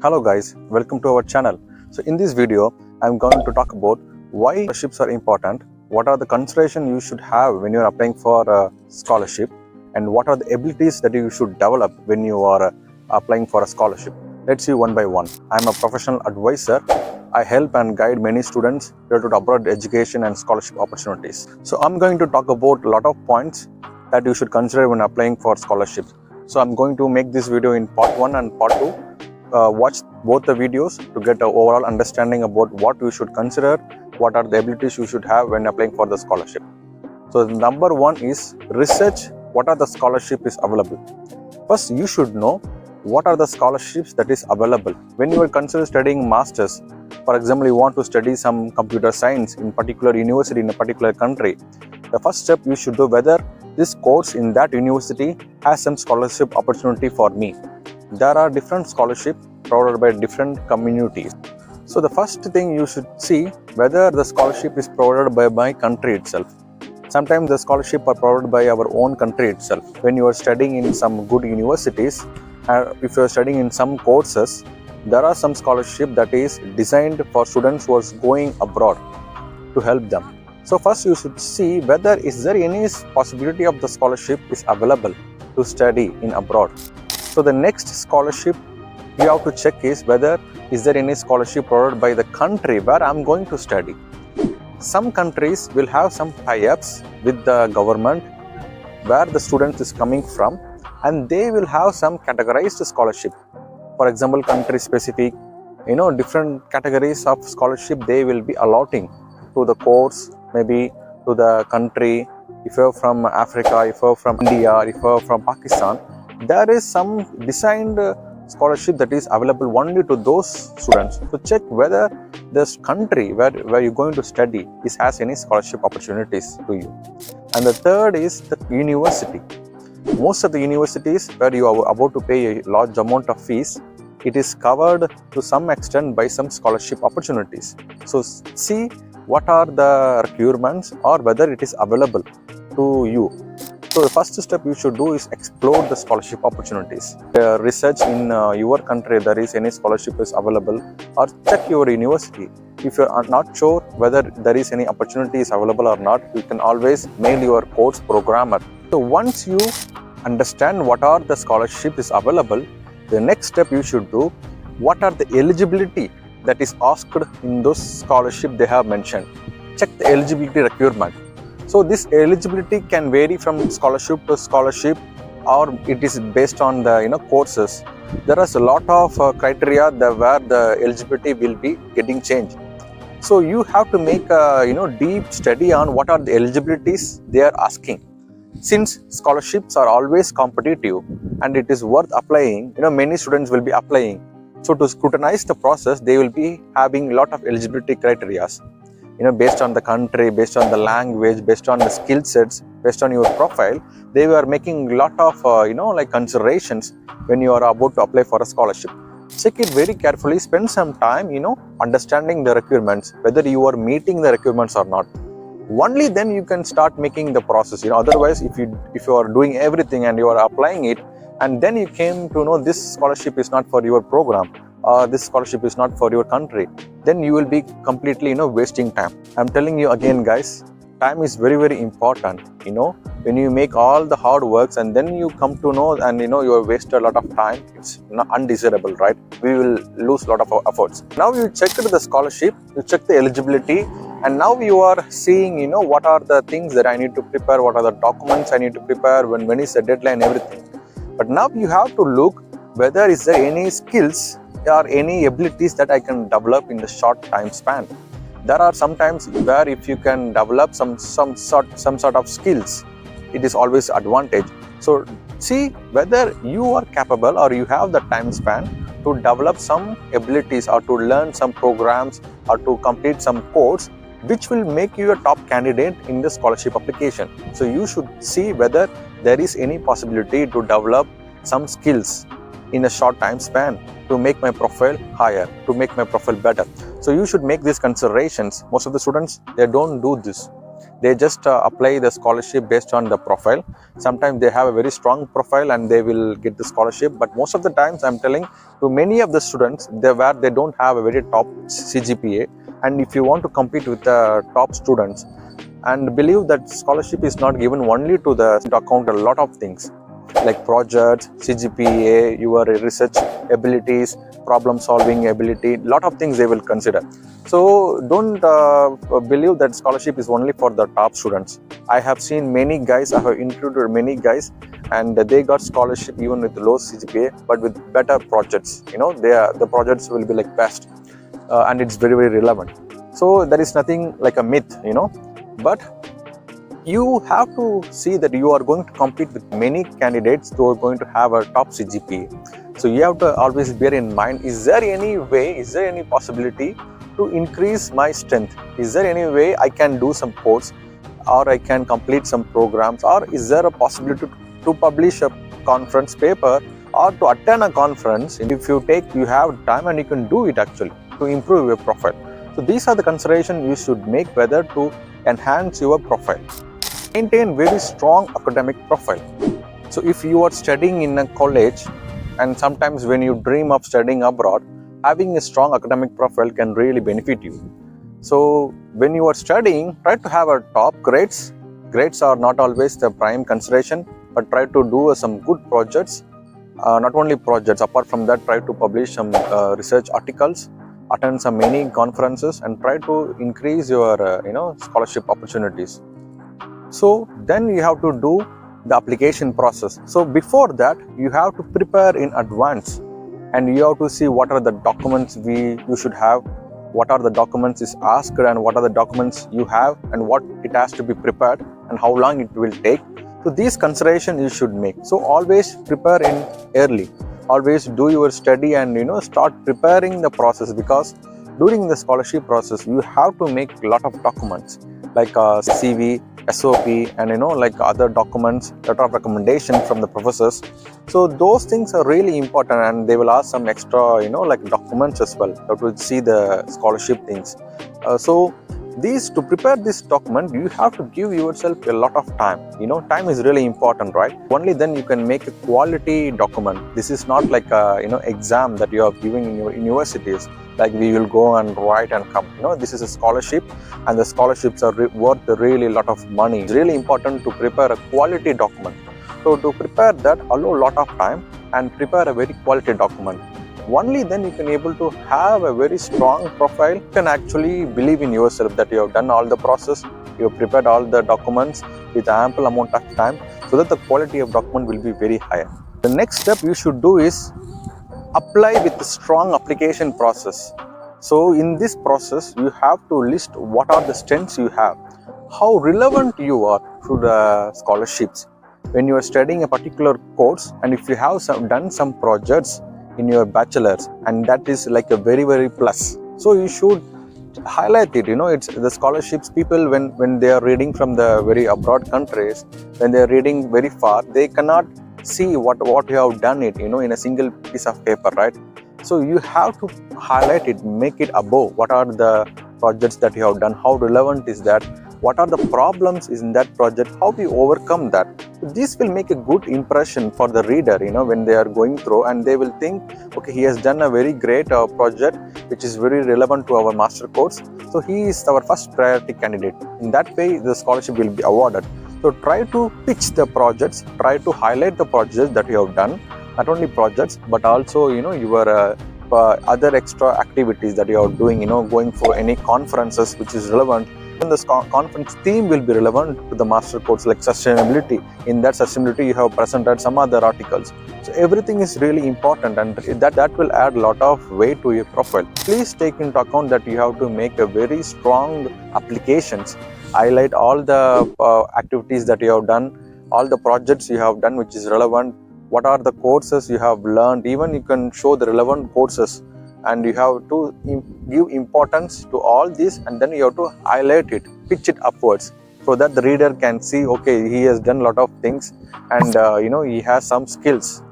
Hello guys, welcome to our channel. So in this video, I'm going to talk about why scholarships are important, what are the considerations you should have when you're applying for a scholarship, and what are the abilities that you should develop when you are applying for a scholarship. Let's see one by one. I'm a professional advisor. I help and guide many students related to abroad education and scholarship opportunities. So I'm going to talk about a lot of points that you should consider when applying for scholarships. So I'm going to make this video in part 1 and part 2. Watch both the videos to get an overall understanding about what you should consider, what are the abilities you should have when applying for the scholarship. So number 1 is research what are the scholarship is available. First, you should know what are the scholarships that is available. When you are consider studying masters, for example, you want to study some computer science in particular university in a particular country, the first step you should do whether this course in that university has some scholarship opportunity for me. There are different scholarships provided by different communities. So the first thing you should see whether the scholarship is provided by my country itself. Sometimes the scholarship are provided by our own country itself. When you are studying in some good universities, if you are studying in some courses, there are some scholarship that is designed for students who are going abroad to help them. So first you should see whether is there any possibility of the scholarship is available to study in abroad. So the next scholarship you have to check is whether is there any scholarship provided by the country where I am going to study. Some countries will have some tie-ups with the government where the student is coming from, and they will have some categorized scholarship. For example, country specific, different categories of scholarship they will be allotting to the course, maybe to the country. If you're from Africa, if you're from India, if you're from Pakistan, there is some designed scholarship that is available only to those students. So check whether this country where you're going to study has any scholarship opportunities to you. And the third is the university. Most of the universities where you are about to pay a large amount of fees, it is covered to some extent by some scholarship opportunities. So see what are the requirements or whether it is available to you. So the first step you should do is explore the scholarship opportunities. Research in your country there is any scholarship is available, or check your university. If you are not sure whether there is any opportunities available or not, you can always mail your course programmer. So once you understand what are the scholarship is available, the next step you should do, what are the eligibility that is asked in those scholarship they have mentioned. Check the eligibility requirement. So this eligibility can vary from scholarship to scholarship, or it is based on the courses. There is a lot of criteria where the eligibility will be getting changed. So you have to make a deep study on what are the eligibilities they are asking. Since scholarships are always competitive and it is worth applying, many students will be applying. So to scrutinize the process, they will be having a lot of eligibility criteria. Based on the country, based on the language, based on the skill sets, based on your profile, they were making a lot of considerations when you are about to apply for a scholarship. Check it very carefully, spend some time understanding the requirements, whether you are meeting the requirements or not. Only then you can start making the process. Otherwise, if you are doing everything and you are applying it, and then you came to know this scholarship is not for your program, or this scholarship is not for your country, then you will be completely wasting time. I'm telling you again guys, time is very, very important. When you make all the hard works and then you come to know and you have wasted a lot of time, it's not undesirable, right? We will lose a lot of our efforts. Now you checked the scholarship, you check the eligibility, and now you are seeing what are the things that I need to prepare, what are the documents I need to prepare, when is the deadline, everything. But now you have to look whether is there any skills or any abilities that I can develop in the short time span. There are sometimes where if you can develop some sort of skills, it is always advantage. So see whether you are capable or you have the time span to develop some abilities or to learn some programs or to complete some course which will make you a top candidate in the scholarship application. So you should see whether there is any possibility to develop some skills in a short time span to make my profile higher, to make my profile better. So you should make these considerations. Most of the students, they don't do this. they just apply the scholarship based on the profile. Sometimes they have a very strong profile and they will get the scholarship, but most of the times I'm telling to many of the students, they don't have a very top CGPA, and if you want to compete with the top students, and believe that scholarship is not given only to account a lot of things like projects, CGPA, your research abilities, problem solving ability, lot of things they will consider. So don't believe that scholarship is only for the top students. I have seen many guys, I have interviewed many guys, and they got scholarship even with low CGPA, but with better projects. The projects will be like best, and it's very, very relevant. So there is nothing like a myth, but you have to see that you are going to compete with many candidates who are going to have a top CGPA. So you have to always bear in mind, is there any possibility to increase my strength? Is there any way I can do some course, or I can complete some programs, or is there a possibility to publish a conference paper or to attend a conference? And if you have time and you can do it actually to improve your profile. So these are the considerations you should make whether to enhance your profile. Maintain very strong academic profile. So if you are studying in a college, and sometimes when you dream of studying abroad, having a strong academic profile can really benefit you. So when you are studying, try to have a top grades. Grades are not always the prime consideration, but try to do some good projects. Not only projects, apart from that, try to publish some research articles, attend some many conferences, and try to increase your scholarship opportunities. So then you have to do the application process. So before that, you have to prepare in advance, and you have to see what are the documents you should have, what are the documents is asked, and what are the documents you have, and what it has to be prepared, and how long it will take. So these considerations you should make. So always prepare in early. Always do your study and start preparing the process, because during the scholarship process you have to make a lot of documents like CV, SOP, and like other documents, letter of recommendation from the professors. So those things are really important, and they will ask some extra like documents as well that will see the scholarship things. So to prepare this document, you have to give yourself a lot of time. Time is really important, right? Only then you can make a quality document. This is not like a exam that you are giving in your universities, like we will go and write and come. This is a scholarship, and the scholarships are worth really a lot of money. It's really important to prepare a quality document. So to prepare that, allow a lot of time and prepare a very quality document. Only then you can able to have a very strong profile. You can actually believe in yourself that you have done all the process, you have prepared all the documents with ample amount of time, so that the quality of document will be very high. The next step you should do is apply with a strong application process. So in this process, you have to list what are the strengths you have, how relevant you are to the scholarships when you are studying a particular course, and if you have done some projects in your bachelor's, and that is like a very, very plus. So you should highlight it. It's the scholarships. People when they are reading from the very abroad countries, when they are reading very far, they cannot see what you have done it in a single piece of paper, right? So you have to highlight it, make it above. What are the projects that you have done, how relevant is that, what are the problems in that project, how we overcome that. So this will make a good impression for the reader when they are going through, and they will think, okay, he has done a very great project which is very relevant to our master course, so he is our first priority candidate. In that way the scholarship will be awarded. So try to pitch the projects, try to highlight the projects that you have done, not only projects but also your other extra activities that you are doing, going for any conferences which is relevant. And the conference theme will be relevant to the master course, like sustainability. In that sustainability you have presented some other articles. So everything is really important, and that will add a lot of weight to your profile. Please take into account that you have to make a very strong applications, highlight all the activities that you have done, all the projects you have done which is relevant, what are the courses you have learned. Even you can show the relevant courses, and you have to give importance to all this, and then you have to highlight it, pitch it upwards, so that the reader can see, okay, he has done a lot of things, and he has some skills